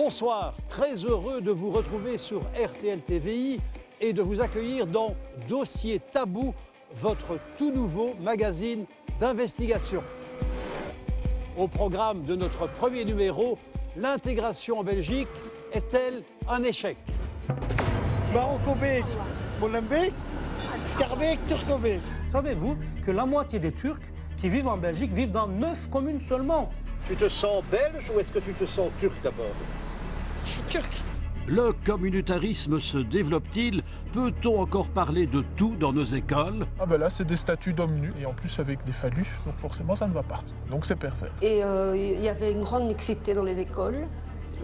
Bonsoir, très heureux de vous retrouver sur RTL TVI et de vous accueillir dans Dossier Tabou, votre tout nouveau magazine d'investigation. Au programme de notre premier numéro, l'intégration en Belgique est-elle un échec? Maroco-Beek, Molenbeek, Scarbeek, Turco-Beek. Savez-vous que la moitié des Turcs qui vivent en Belgique vivent dans 9 communes seulement? Tu te sens belge ou est-ce que tu te sens turc d'abord? Je suis turc. Le communautarisme se développe-t-il? Peut-on encore parler de tout dans nos écoles? Ah ben là, c'est des statues d'hommes nus, et en plus avec des phallus, donc forcément ça ne va pas. Donc c'est pervers. Et il y avait une grande mixité dans les écoles.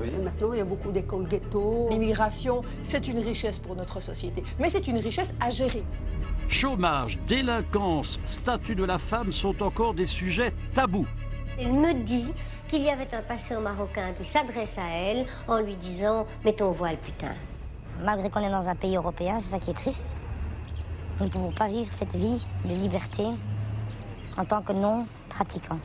Oui. Et maintenant, il y a beaucoup d'écoles ghetto. L'immigration, c'est une richesse pour notre société, mais c'est une richesse à gérer. Chômage, délinquance, statut de la femme sont encore des sujets tabous. Elle me dit qu'il y avait un patient marocain qui s'adresse à elle en lui disant « Mets ton voile, putain ». Malgré qu'on est dans un pays européen, c'est ça qui est triste. Nous ne pouvons pas vivre cette vie de liberté en tant que non-pratiquants.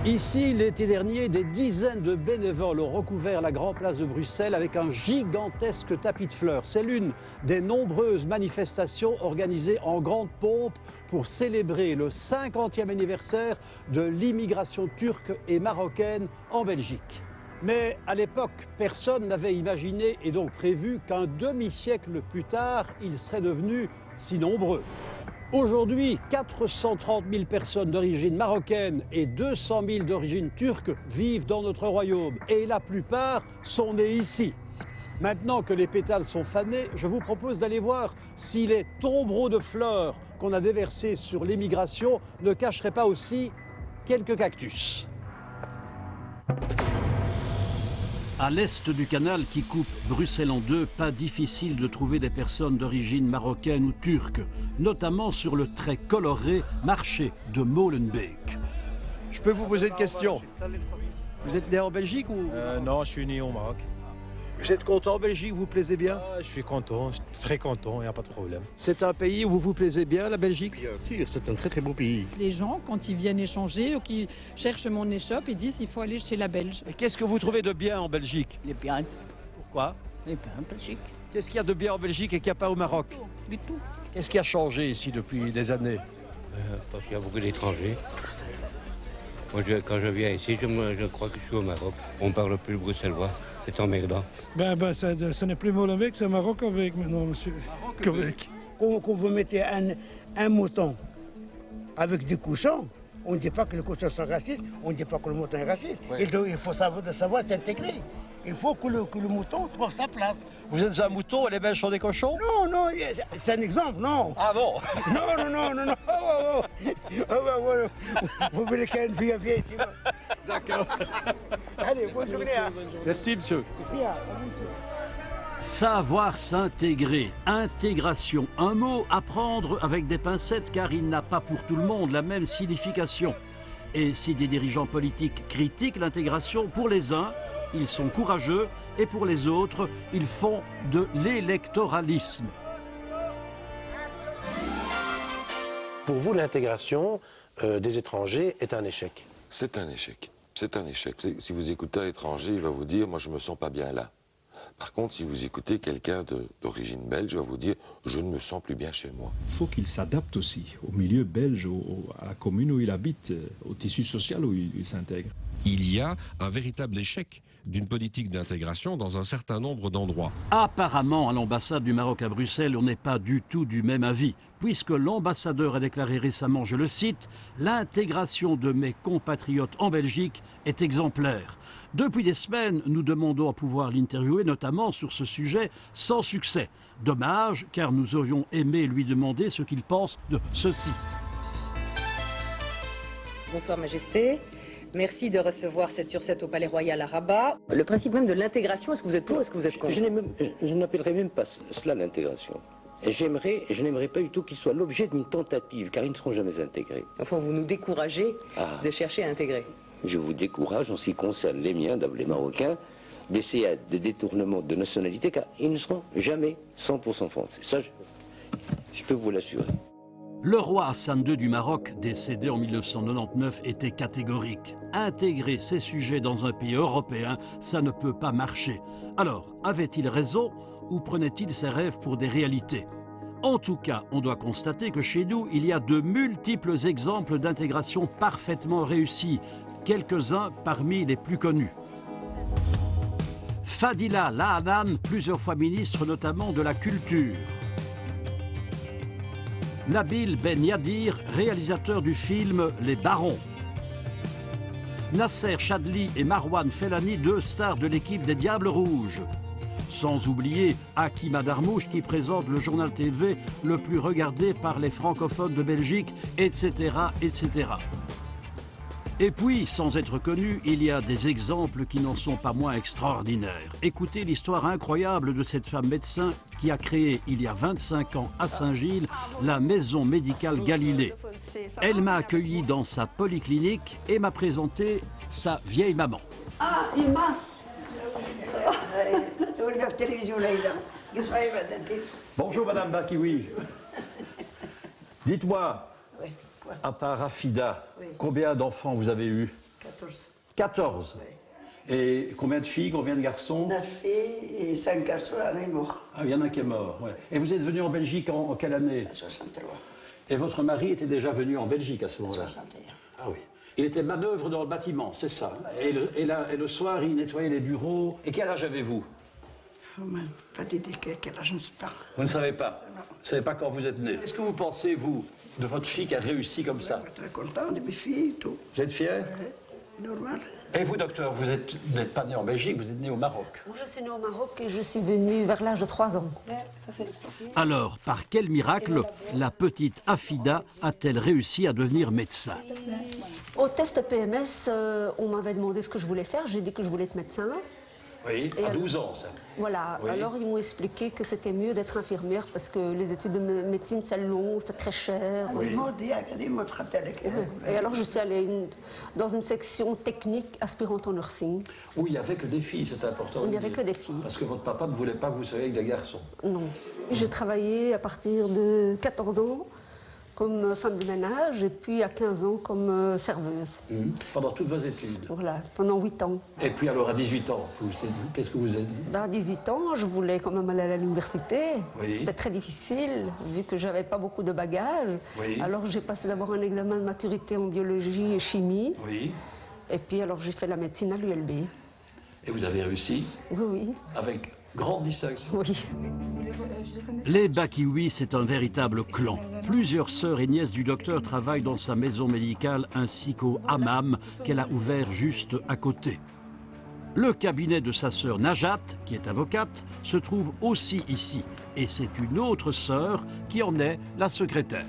Ici, l'été dernier, des dizaines de bénévoles ont recouvert la grande place de Bruxelles avec un gigantesque tapis de fleurs. C'est l'une des nombreuses manifestations organisées en grande pompe pour célébrer le 50e anniversaire de l'immigration turque et marocaine en Belgique. Mais à l'époque, personne n'avait imaginé et donc prévu qu'un demi-siècle plus tard, ils seraient devenus si nombreux. Aujourd'hui, 430 000 personnes d'origine marocaine et 200 000 d'origine turque vivent dans notre royaume et la plupart sont nés ici. Maintenant que les pétales sont fanés, je vous propose d'aller voir si les tombereaux de fleurs qu'on a déversés sur l'émigration ne cacheraient pas aussi quelques cactus. À l'est du canal qui coupe Bruxelles en deux, pas difficile de trouver des personnes d'origine marocaine ou turque, notamment sur le très coloré marché de Molenbeek. Je peux vous poser une question? Vous êtes né en Belgique ou... Non, je suis né au Maroc. Vous êtes content en Belgique, vous vous plaisez bien? Je suis content, je suis très content, il n'y a pas de problème. C'est un pays où vous vous plaisez bien, la Belgique? Bien sûr, c'est un très très beau pays. Les gens, quand ils viennent échanger ou qu'ils cherchent mon échoppe, ils disent qu'il faut aller chez la Belge. Et qu'est-ce que vous trouvez de bien en Belgique? Il est bien. Pourquoi? Il est bien en Belgique. Qu'est-ce qu'il y a de bien en Belgique et qu'il n'y a pas au Maroc? Du tout. Qu'est-ce qui a changé ici depuis des années? Parce qu'il y a beaucoup d'étrangers. Moi, quand je viens ici, je crois que je suis au Maroc. On ne parle plus le bruxellois. C'est emmerdant. Ce n'est plus Molenbeek, c'est Maroc-Beek maintenant, monsieur. Maroc-Beek. Quand vous mettez un mouton avec des cochons, on ne dit pas que les cochons sont racistes, on ne dit pas que le mouton est raciste. Oui. Il faut savoir s'intégrer. Il faut que le mouton trouve sa place. Vous êtes un mouton et les Belges sont des cochons? Non, c'est un exemple, non. Ah bon? Non. Vous voulez qu'il y ait une fille ici? D'accord. Allez, bonne journée. Merci, monsieur. Savoir s'intégrer, intégration, un mot à prendre avec des pincettes car il n'a pas pour tout le monde la même signification. Et si des dirigeants politiques critiquent l'intégration, pour les uns, ils sont courageux et pour les autres, ils font de l'électoralisme. Pour vous, l'intégration des étrangers est un échec? C'est un échec. C'est un échec. Si vous écoutez un étranger, il va vous dire « moi je me sens pas bien là ». Par contre, si vous écoutez quelqu'un d'origine belge, il va vous dire « je ne me sens plus bien chez moi ». Il faut qu'il s'adapte aussi au milieu belge, à la commune où il habite, au tissu social où il s'intègre. Il y a un véritable échec d'une politique d'intégration dans un certain nombre d'endroits. Apparemment, à l'ambassade du Maroc à Bruxelles, on n'est pas du tout du même avis, puisque l'ambassadeur a déclaré récemment, je le cite, « L'intégration de mes compatriotes en Belgique est exemplaire ». Depuis des semaines, nous demandons à pouvoir l'interviewer, notamment sur ce sujet, sans succès. Dommage, car nous aurions aimé lui demander ce qu'il pense de ceci. Bonsoir, Majesté. Merci de recevoir cette sur-7 au Palais Royal à Rabat. Le principe même de l'intégration, est-ce que vous êtes pour ou est-ce que vous êtes contre? Je n'appellerais même pas cela l'intégration. Je n'aimerais pas du tout qu'ils soient l'objet d'une tentative, car ils ne seront jamais intégrés. Enfin, vous nous découragez de chercher à intégrer. Je vous décourage, en ce qui concerne les miens, les Marocains, d'essayer des détournements de nationalité, car ils ne seront jamais 100% français. Ça, je peux vous l'assurer. Le roi Hassan II du Maroc, décédé en 1999, était catégorique. Intégrer ces sujets dans un pays européen, ça ne peut pas marcher. Alors, avait-il raison ou prenait-il ses rêves pour des réalités? En tout cas, on doit constater que chez nous, il y a de multiples exemples d'intégration parfaitement réussie, quelques-uns parmi les plus connus. Fadila Lahanan, plusieurs fois ministre notamment de la Culture. Nabil Ben Yadir, réalisateur du film Les Barons. Nasser Chadli et Marwan Felani, deux stars de l'équipe des Diables Rouges. Sans oublier Hakim Darmouche qui présente le journal TV le plus regardé par les francophones de Belgique, etc., etc. Et puis, sans être connu, il y a des exemples qui n'en sont pas moins extraordinaires. Écoutez l'histoire incroyable de cette femme médecin qui a créé, il y a 25 ans à Saint-Gilles, la maison médicale Galilée. Elle m'a accueilli dans sa polyclinique et m'a présenté sa vieille maman. Ah, Ima. Bonjour Madame Bakioui. Dites-moi, Oui, à part Afida, combien d'enfants vous avez eu? 14. 14. Oui. Et combien de filles, combien de garçons? 9 filles et 5 garçons, un est mort. Ah, il y en a un qui est mort. Ouais. Et vous êtes venu en Belgique en quelle année? En 63. Et votre mari était déjà venu en Belgique à ce moment-là? 61. Ah oui. Il était manœuvre dans le bâtiment, c'est ça. Et le soir, il nettoyait les bureaux. Et quel âge avez-vous? Oh, pas d'idée quel âge, je ne sais pas. Vous ne savez pas? Non. Vous ne savez pas quand vous êtes né? Qu'est-ce que vous pensez, vous, de votre fille qui a réussi comme ça? Je suis très content de mes filles, tout. Vous êtes fier? Normal. Et vous, docteur, vous n'êtes pas né en Belgique, vous êtes né au Maroc. Moi, je suis née au Maroc et je suis venue vers l'âge de 3 ans. Alors, par quel miracle la petite Afida a-t-elle réussi à devenir médecin? Au test PMS, on m'avait demandé ce que je voulais faire. J'ai dit que je voulais être médecin. Oui, Et à alors- 12 ans, ça. Voilà. Oui. Alors, ils m'ont expliqué que c'était mieux d'être infirmière parce que les études de médecine, c'est long, c'est très cher. Et alors, je suis allée dans une section technique aspirante en nursing. Où il n'y avait que des filles, c'est important. Il n'y de avait dire. que des filles. Parce que votre papa ne voulait pas que vous soyez avec des garçons. Non. J'ai travaillé à partir de 14 ans comme femme de ménage et puis à 15 ans comme serveuse. Pendant toutes vos études. Voilà, pendant 8 ans. Et puis alors, à 18 ans, qu'est-ce que vous êtes dit? À 18 ans, je voulais quand même aller à l'université. Oui. C'était très difficile, vu que j'avais pas beaucoup de bagages. Oui. Alors j'ai passé d'abord un examen de maturité en biologie et chimie. Oui. Et puis alors j'ai fait la médecine à l'ULB. Et vous avez réussi? Oui, oui. Avec grande distinction. Oui. Les Bakioui, c'est un véritable clan. Plusieurs sœurs et nièces du docteur travaillent dans sa maison médicale ainsi qu'au hammam qu'elle a ouvert juste à côté. Le cabinet de sa sœur Najat, qui est avocate, se trouve aussi ici. Et c'est une autre sœur qui en est la secrétaire.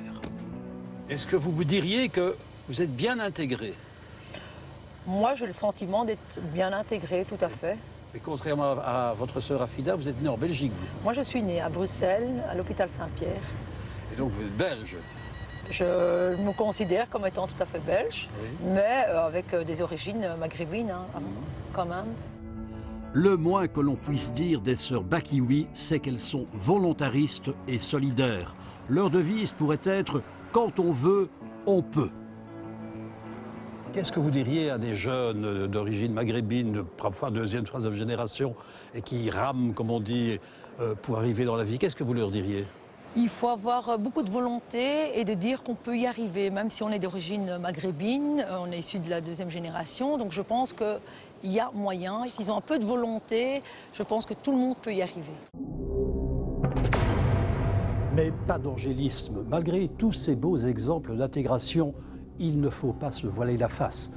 Est-ce que vous diriez que vous êtes bien intégré? Moi, j'ai le sentiment d'être bien intégrée, tout à fait. Et contrairement à votre sœur Afida, vous êtes née en Belgique, vous. Moi, je suis née à Bruxelles, à l'hôpital Saint-Pierre. Et donc vous êtes belge. Je me considère comme étant tout à fait belge, mais avec des origines maghrébines, hein, quand même. Le moins que l'on puisse dire des sœurs Bakioui, c'est qu'elles sont volontaristes et solidaires. Leur devise pourrait être « Quand on veut, on peut ». Qu'est-ce que vous diriez à des jeunes d'origine maghrébine, parfois deuxième, troisième génération, et qui rament, comme on dit, pour arriver dans la vie? Qu'est-ce que vous leur diriez? Il faut avoir beaucoup de volonté et de dire qu'on peut y arriver, même si on est d'origine maghrébine, on est issu de la deuxième génération, donc je pense qu'il y a moyen. S'ils ont un peu de volonté, je pense que tout le monde peut y arriver. Mais pas d'angélisme. Malgré tous ces beaux exemples d'intégration, il ne faut pas se voiler la face.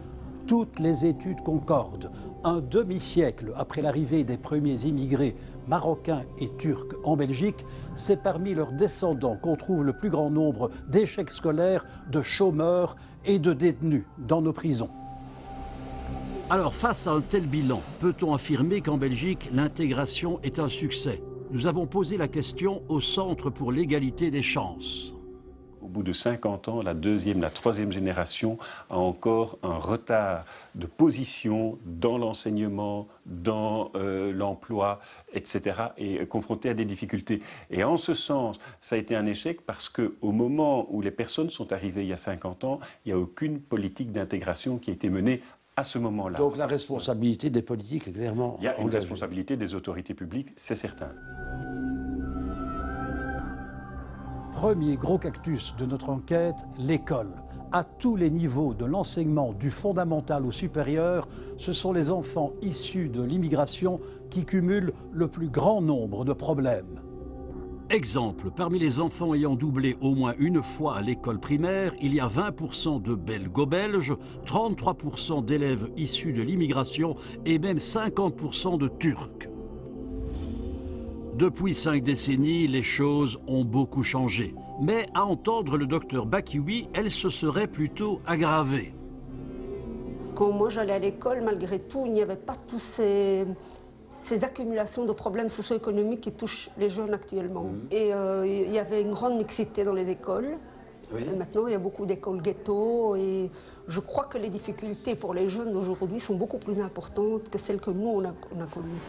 Toutes les études concordent. Un demi-siècle après l'arrivée des premiers immigrés marocains et turcs en Belgique, c'est parmi leurs descendants qu'on trouve le plus grand nombre d'échecs scolaires, de chômeurs et de détenus dans nos prisons. Alors, face à un tel bilan, peut-on affirmer qu'en Belgique, l'intégration est un succès? Nous avons posé la question au Centre pour l'égalité des chances. Au bout de 50 ans, la deuxième, la troisième génération a encore un retard de position dans l'enseignement, dans l'emploi, etc., et confronté à des difficultés. Et en ce sens, ça a été un échec parce qu'au moment où les personnes sont arrivées il y a 50 ans, il n'y a aucune politique d'intégration qui a été menée à ce moment-là. Donc la responsabilité des politiques est clairement Il y a une engagée. responsabilité des autorités publiques, c'est certain. Premier gros cactus de notre enquête, l'école. À tous les niveaux de l'enseignement, du fondamental au supérieur, ce sont les enfants issus de l'immigration qui cumulent le plus grand nombre de problèmes. Exemple, parmi les enfants ayant doublé au moins une fois à l'école primaire, il y a 20% de belgo-belges, 33% d'élèves issus de l'immigration et même 50% de Turcs. Depuis 5 décennies, les choses ont beaucoup changé. Mais à entendre le docteur Bakioui, elles se seraient plutôt aggravées. Quand moi j'allais à l'école, malgré tout, il n'y avait pas tous ces accumulations de problèmes socio-économiques qui touchent les jeunes actuellement. Et il y avait une grande mixité dans les écoles. Oui. Et maintenant, il y a beaucoup d'écoles ghetto. Et je crois que les difficultés pour les jeunes d'aujourd'hui sont beaucoup plus importantes que celles que nous, on a connues.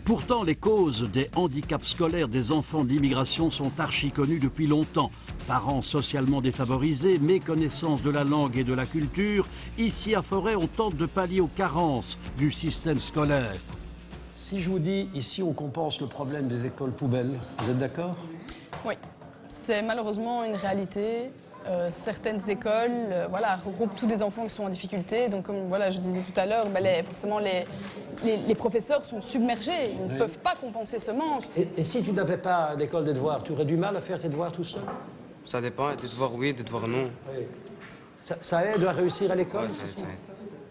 Pourtant, les causes des handicaps scolaires des enfants de l'immigration sont archi connues depuis longtemps. Parents socialement défavorisés, méconnaissance de la langue et de la culture. Ici à Forêt, on tente de pallier aux carences du système scolaire. Si je vous dis, ici, on compense le problème des écoles poubelles, vous êtes d'accord? Oui, c'est malheureusement une réalité. Certaines écoles regroupent tous des enfants qui sont en difficulté. Donc, comme je disais tout à l'heure, forcément, les professeurs sont submergés. Ils ne peuvent pas compenser ce manque. Et si tu n'avais pas l'école des devoirs, tu aurais du mal à faire tes devoirs tout seul? Ça dépend. Des devoirs, oui, des devoirs, non. Oui. Ça aide à réussir à l'école? Ouais,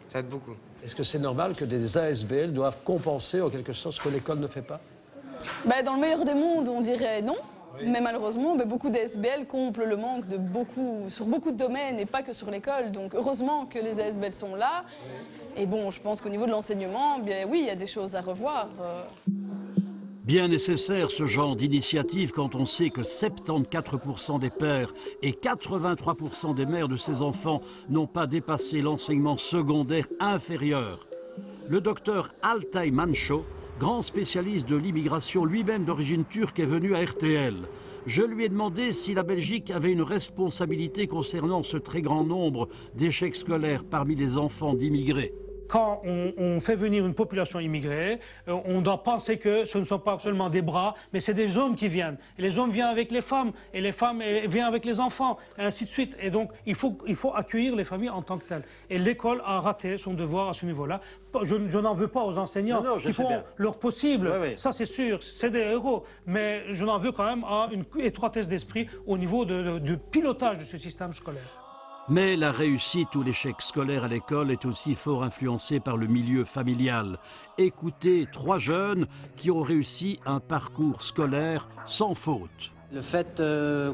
ça aide beaucoup. Est-ce que c'est normal que des ASBL doivent compenser en quelque sorte ce que l'école ne fait pas? Dans le meilleur des mondes, on dirait non. Oui. Mais malheureusement, beaucoup d'ASBL comblent le manque sur beaucoup de domaines et pas que sur l'école. Donc heureusement que les ASBL sont là. Oui. Et bon, je pense qu'au niveau de l'enseignement, oui, il y a des choses à revoir. Bien nécessaire ce genre d'initiative quand on sait que 74% des pères et 83% des mères de ces enfants n'ont pas dépassé l'enseignement secondaire inférieur. Le docteur Altay Manço, grand spécialiste de l'immigration, lui-même d'origine turque, est venu à RTL. Je lui ai demandé si la Belgique avait une responsabilité concernant ce très grand nombre d'échecs scolaires parmi les enfants d'immigrés. Quand on fait venir une population immigrée, on doit penser que ce ne sont pas seulement des bras, mais c'est des hommes qui viennent. Et les hommes viennent avec les femmes, et les femmes viennent avec les enfants, et ainsi de suite. Et donc, il faut accueillir les familles en tant que telles. Et l'école a raté son devoir à ce niveau-là. Je n'en veux pas aux enseignants qui font leur possible. Oui, oui. Ça, c'est sûr, c'est des héros. Mais je n'en veux quand même à une étroitesse d'esprit au niveau du pilotage de ce système scolaire. Mais la réussite ou l'échec scolaire à l'école est aussi fort influencé par le milieu familial. Écoutez 3 jeunes qui ont réussi un parcours scolaire sans faute. Le fait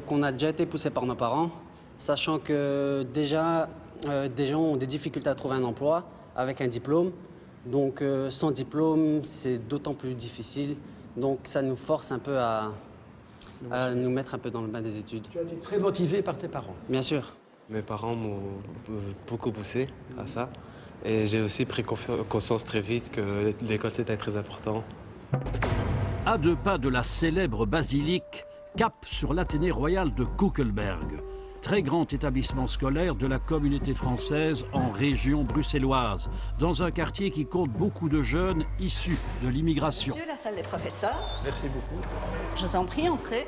qu'on a déjà été poussé par nos parents, sachant que déjà des gens ont des difficultés à trouver un emploi avec un diplôme. Donc sans diplôme, c'est d'autant plus difficile. Donc ça nous force un peu à nous mettre un peu dans le bain des études. Tu as été très motivé par tes parents? Bien sûr. Mes parents m'ont beaucoup poussé à ça. Et j'ai aussi pris conscience très vite que l'école, c'était très important. À 2 pas de la célèbre basilique, cap sur l'Athénée royal de Kuckelberg. Très grand établissement scolaire de la communauté française en région bruxelloise, dans un quartier qui compte beaucoup de jeunes issus de l'immigration. Monsieur, la salle des professeurs. Merci beaucoup. Je vous en prie, entrez.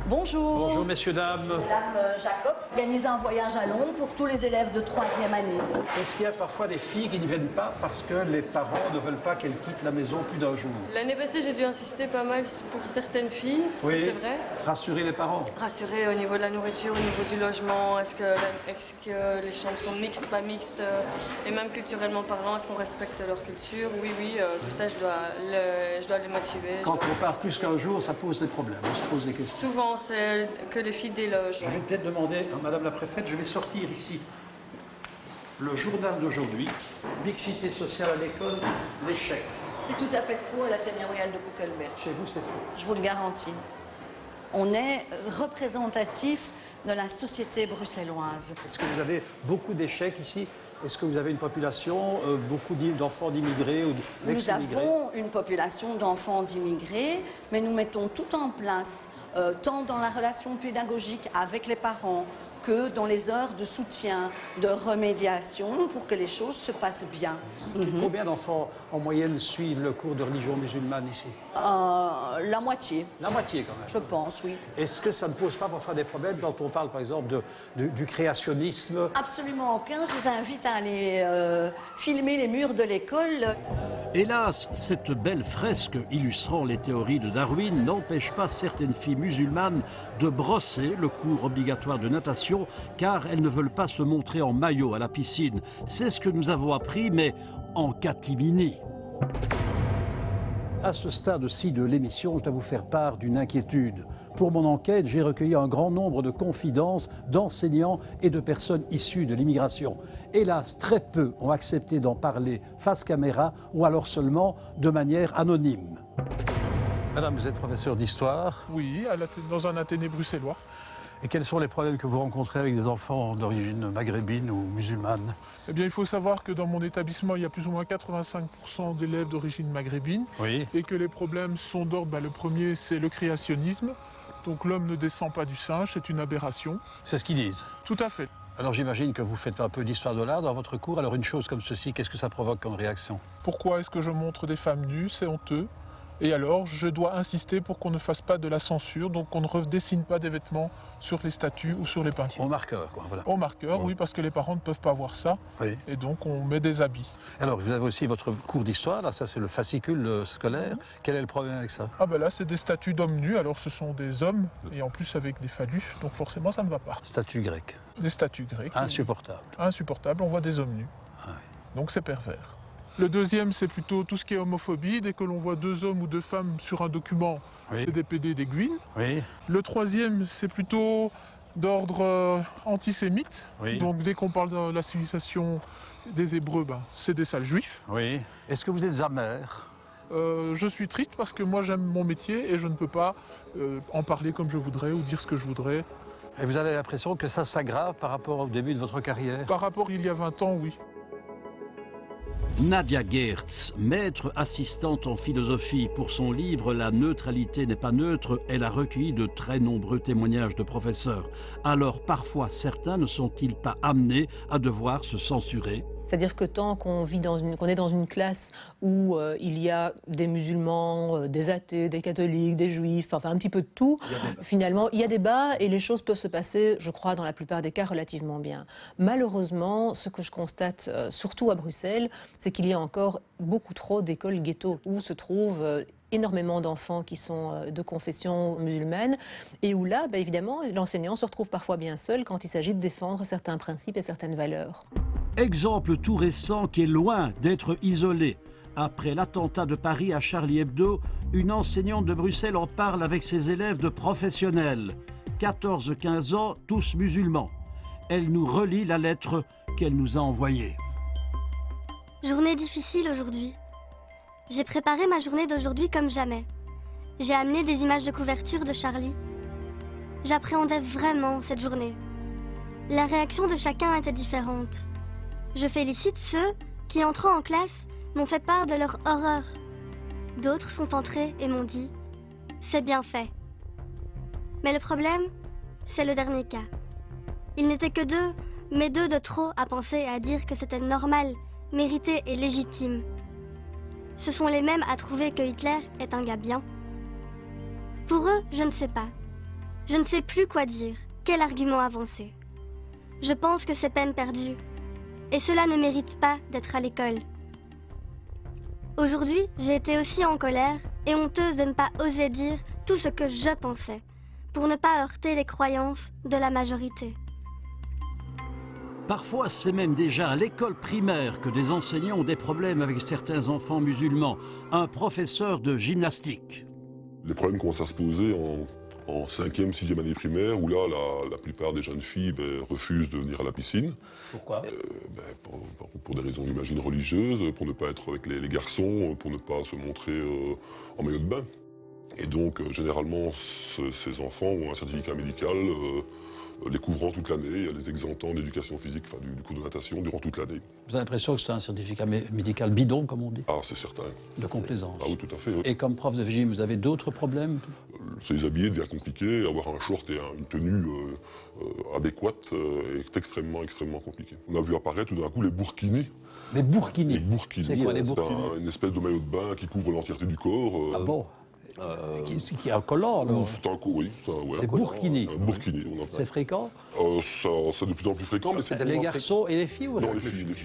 Bonjour. Bonjour, messieurs, dames. Madame Jacob organise un voyage à Londres pour tous les élèves de 3e année. Est-ce qu'il y a parfois des filles qui n'y viennent pas parce que les parents ne veulent pas qu'elles quittent la maison plus d'un jour? L'année passée, j'ai dû insister pas mal pour certaines filles, oui. C'est vrai. Rassurer les parents? Rassurer au niveau de la nourriture, au niveau du logement, est-ce que les chambres sont mixtes, pas mixtes, et même culturellement parlant, est-ce qu'on respecte leur culture? Oui, tout ça, je dois les motiver. Quand on part plus qu'un jour, ça pose des problèmes, on se pose des questions. Souvent, c'est que les filles délogent. Je vais peut-être demander à Madame la Préfète, je vais sortir ici le journal d'aujourd'hui, mixité sociale à l'école, l'échec. C'est tout à fait faux à l'Athénée royal de Kuckelberg. Chez vous, c'est faux. Je vous le garantis. on est représentatif de la société bruxelloise. Est-ce que vous avez beaucoup d'échecs ici? Est-ce que vous avez une population, beaucoup d'enfants d'immigrés ou d'ex-immigrés? Nous avons une population d'enfants d'immigrés, mais nous mettons tout en place, tant dans la relation pédagogique avec les parents, que dans les heures de soutien, de remédiation, pour que les choses se passent bien. Combien d'enfants en moyenne suivent le cours de religion musulmane ici? La moitié. La moitié quand même? Je pense, oui. Est-ce que ça ne pose pas parfois des problèmes quand on parle par exemple du créationnisme? Absolument aucun. Je vous invite à aller filmer les murs de l'école. Hélas, cette belle fresque illustrant les théories de Darwin n'empêche pas certaines filles musulmanes de brosser le cours obligatoire de natation car elles ne veulent pas se montrer en maillot à la piscine. C'est ce que nous avons appris, mais en catimini. À ce stade-ci de l'émission, je dois vous faire part d'une inquiétude. Pour mon enquête, j'ai recueilli un grand nombre de confidences d'enseignants et de personnes issues de l'immigration. Hélas, très peu ont accepté d'en parler face caméra ou alors seulement de manière anonyme. Madame, vous êtes professeure d'histoire? Oui, dans un athénée bruxellois. Et quels sont les problèmes que vous rencontrez avec des enfants d'origine maghrébine ou musulmane? Eh bien, il faut savoir que dans mon établissement, il y a plus ou moins 85% d'élèves d'origine maghrébine. Oui. Et que les problèmes sont d'ordre, le premier, c'est le créationnisme. Donc l'homme ne descend pas du singe, c'est une aberration. C'est ce qu'ils disent? Tout à fait. Alors j'imagine que vous faites un peu d'histoire de l'art dans votre cours. Alors une chose comme ceci, qu'est-ce que ça provoque comme réaction? Pourquoi est-ce que je montre des femmes nues? C'est honteux. Et alors, je dois insister pour qu'on ne fasse pas de la censure, donc qu'on ne redessine pas des vêtements sur les statues ou sur les peintures. Au marqueur, quoi. Voilà. Au marqueur, oui, parce que les parents ne peuvent pas voir ça. Oui. Et donc, on met des habits. Alors, vous avez aussi votre cours d'histoire, là, ça c'est le fascicule scolaire. Quel est le problème avec ça? Ah ben là, c'est des statues d'hommes nus, alors ce sont des hommes, et en plus avec des phallus, donc forcément, ça ne va pas. Statues grecques. Des statues grecques. Insupportables. Insupportables, on voit des hommes nus. Ah, oui. Donc c'est pervers. Le deuxième, c'est plutôt tout ce qui est homophobie. Dès que l'on voit deux hommes ou deux femmes sur un document, oui, c'est des PD, des guines. Oui. Le troisième, c'est plutôt d'ordre antisémite. Oui. Donc dès qu'on parle de la civilisation des Hébreux, c'est des sales juifs. Oui. Est-ce que vous êtes amer? Je suis triste parce que moi j'aime mon métier et je ne peux pas en parler comme je voudrais ou dire ce que je voudrais. Et vous avez l'impression que ça s'aggrave par rapport au début de votre carrière? Par rapport il y a 20 ans, oui. Nadia Geertz, maître assistante en philosophie, pour son livre « La neutralité n'est pas neutre », elle a recueilli de très nombreux témoignages de professeurs. Alors parfois, certains ne sont-ils pas amenés à devoir se censurer? C'est-à-dire que tant qu'on est dans une classe où il y a des musulmans, des athées, des catholiques, des juifs, enfin un petit peu de tout, finalement, il y a des bas et les choses peuvent se passer, je crois, dans la plupart des cas, relativement bien. Malheureusement, ce que je constate, surtout à Bruxelles, c'est qu'il y a encore beaucoup trop d'écoles ghetto où se trouvent énormément d'enfants qui sont de confession musulmane et où là, évidemment, l'enseignant se retrouve parfois bien seul quand il s'agit de défendre certains principes et certaines valeurs. Exemple tout récent qui est loin d'être isolé. Après l'attentat de Paris à Charlie Hebdo, une enseignante de Bruxelles en parle avec ses élèves de professionnels. 14-15 ans, tous musulmans. Elle nous relit la lettre qu'elle nous a envoyée. Journée difficile aujourd'hui. J'ai préparé ma journée d'aujourd'hui comme jamais. J'ai amené des images de couverture de Charlie. J'appréhendais vraiment cette journée. La réaction de chacun était différente. Je félicite ceux qui, entrant en classe, m'ont fait part de leur horreur. D'autres sont entrés et m'ont dit « c'est bien fait ». Mais le problème, c'est le dernier cas. Ils n'étaient que deux, mais deux de trop à penser et à dire que c'était normal, mérité et légitime. Ce sont les mêmes à trouver que Hitler est un gars bien. Pour eux, je ne sais pas. Je ne sais plus quoi dire, quel argument avancer. Je pense que c'est peine perdue. Et cela ne mérite pas d'être à l'école. Aujourd'hui, j'ai été aussi en colère et honteuse de ne pas oser dire tout ce que je pensais, pour ne pas heurter les croyances de la majorité. Parfois, c'est même déjà à l'école primaire que des enseignants ont des problèmes avec certains enfants musulmans. Un professeur de gymnastique. Les problèmes commencent à se poser en 5e, 6e année primaire, où là, la plupart des jeunes filles refusent de venir à la piscine. Pourquoi? Pour des raisons, j'imagine, religieuses, pour ne pas être avec les garçons, pour ne pas se montrer en maillot de bain. Et donc, généralement, ces enfants ont un certificat médical les couvrant toute l'année, les exemptant d'éducation physique, enfin du cours de natation durant toute l'année. Vous avez l'impression que c'est un certificat médical bidon, comme on dit? Ah, c'est certain. De complaisance. Ah oui, tout à fait. Oui. Et comme prof de gym, vous avez d'autres problèmes? Se déshabiller devient compliqué, avoir un short et une tenue adéquate est extrêmement compliqué. On a vu apparaître tout d'un coup les burkinis. Les burkinis? Les burkinis. C'est quoi les burkinis? C'est une espèce de maillot de bain qui couvre l'entièreté du corps. Ah bon? Qui est un collant, alors? C'est un oui. Les burkinis. Un burkini, on appelle. C'est fréquent? C'est de plus en plus fréquent, mais c'est les garçons et les filles ou non,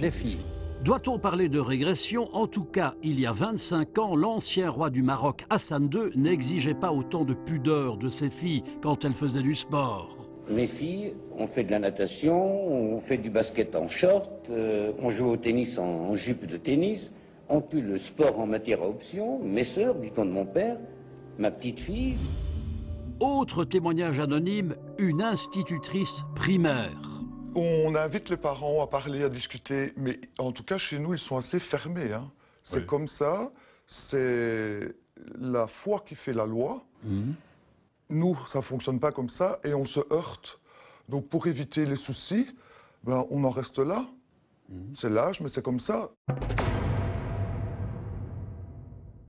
les filles. Doit-on parler de régression? En tout cas, il y a 25 ans, l'ancien roi du Maroc, Hassan II, n'exigeait pas autant de pudeur de ses filles quand elles faisaient du sport. Mes filles, on fait de la natation, on fait du basket en short, on joue au tennis en jupe de tennis, on tue le sport en matière à option. Mes sœurs, du temps de mon père, ma petite fille. Autre témoignage anonyme, une institutrice primaire. On invite les parents à parler, à discuter, mais en tout cas, chez nous, ils sont assez fermés. Hein. C'est comme ça, c'est la foi qui fait la loi. Nous, ça ne fonctionne pas comme ça et on se heurte. Donc, pour éviter les soucis, ben, on en reste là. C'est l'âge, mais c'est comme ça.